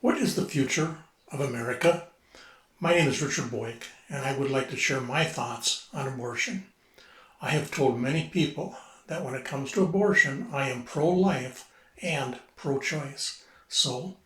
What is the future of America? My name is Richard Boyk, and I would like to share my thoughts on abortion. I have told many people that when it comes to abortion, I am pro-life and pro-choice. So,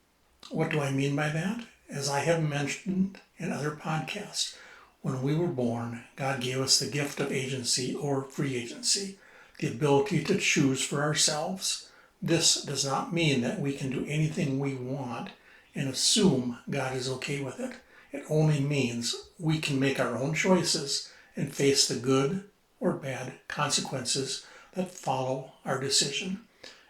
what do I mean by that? As I have mentioned in other podcasts, when we were born, God gave us the gift of agency or free agency, the ability to choose for ourselves. This does not mean that we can do anything we want and assume God is okay with it. It only means we can make our own choices and face the good or bad consequences that follow our decision.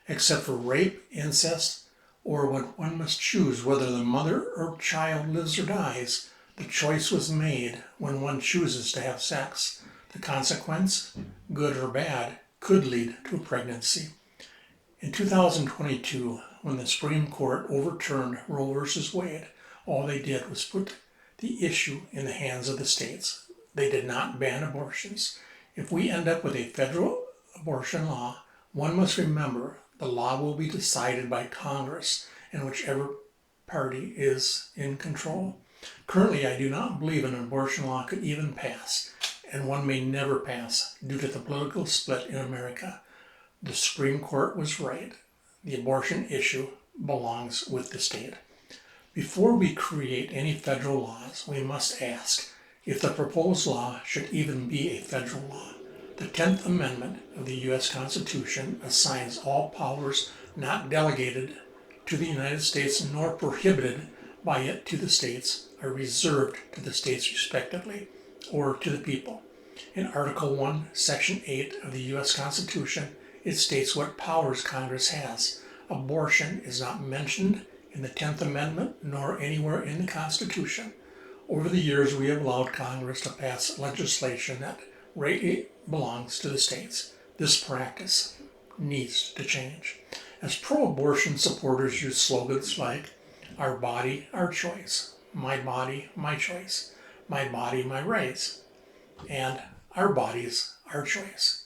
Except for rape, incest, or when one must choose whether the mother or child lives or dies, the choice was made when one chooses to have sex. The consequence, good or bad, could lead to a pregnancy. In 2022, when the Supreme Court overturned Roe v. Wade, all they did was put the issue in the hands of the states. They did not ban abortions. If we end up with a federal abortion law, one must remember the law will be decided by Congress and whichever party is in control. Currently, I do not believe an abortion law could even pass, and one may never pass due to the political split in America. The Supreme Court was right. The abortion issue belongs with the state. Before we create any federal laws, we must ask if the proposed law should even be a federal law. The 10th Amendment of the U.S. Constitution assigns all powers not delegated to the United States nor prohibited by it to the states are reserved to the states respectively, or to the people. In Article 1, Section 8 of the U.S. Constitution, it states what powers Congress has. Abortion is not mentioned in the 10th Amendment nor anywhere in the Constitution. Over the years, we have allowed Congress to pass legislation that rightly belongs to the states. This practice needs to change. As pro-abortion supporters use slogans like, "Our body, our choice," "My body, my choice," "My body, my rights," and "Our bodies, our choice,"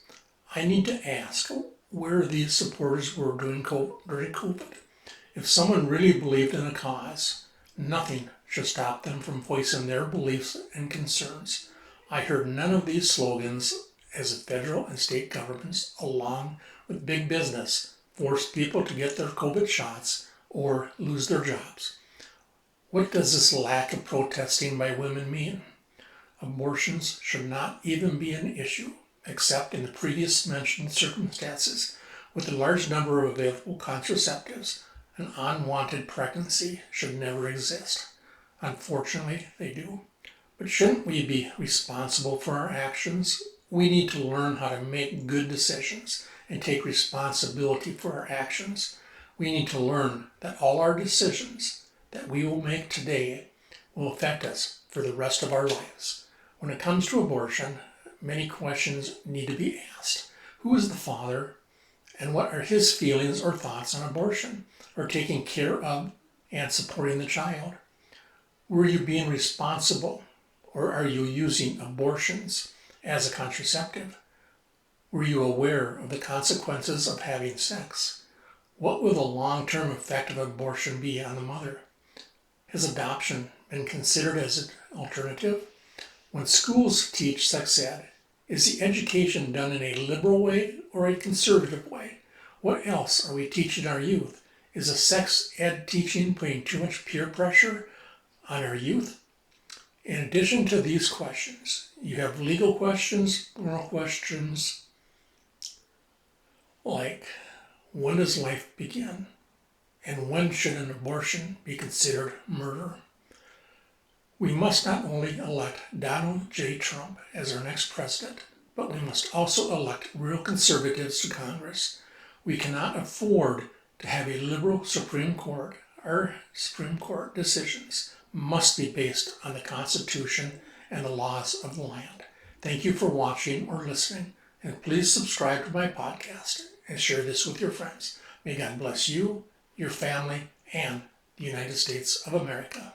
I need to ask where these supporters were during COVID. If someone really believed in a cause, nothing should stop them from voicing their beliefs and concerns. I heard none of these slogans as the federal and state governments, along with big business, forced people to get their COVID shots or lose their jobs. What does this lack of protesting by women mean? Abortions should not even be an issue, except in the previous mentioned circumstances. With a large number of available contraceptives, an unwanted pregnancy should never exist. Unfortunately, they do. But shouldn't we be responsible for our actions? We need to learn how to make good decisions and take responsibility for our actions. We need to learn that all our decisions that we will make today will affect us for the rest of our lives. When it comes to abortion, many questions need to be asked. Who is the father, and what are his feelings or thoughts on abortion, or taking care of and supporting the child? Were you being responsible, or are you using abortions as a contraceptive? Were you aware of the consequences of having sex? What will the long-term effect of abortion be on the mother? Has adoption been considered as an alternative? When schools teach sex ed, is the education done in a liberal way or a conservative way? What else are we teaching our youth? Is the sex ed teaching putting too much peer pressure on our youth? In addition to these questions, you have legal questions, moral questions, like when does life begin? And when should an abortion be considered murder? We must not only elect Donald J. Trump as our next president, but we must also elect real conservatives to Congress. We cannot afford to have a liberal Supreme Court. Our Supreme Court decisions must be based on the Constitution and the laws of the land. Thank you for watching or listening, and please subscribe to my podcast and share this with your friends. May God bless you, your family, and the United States of America.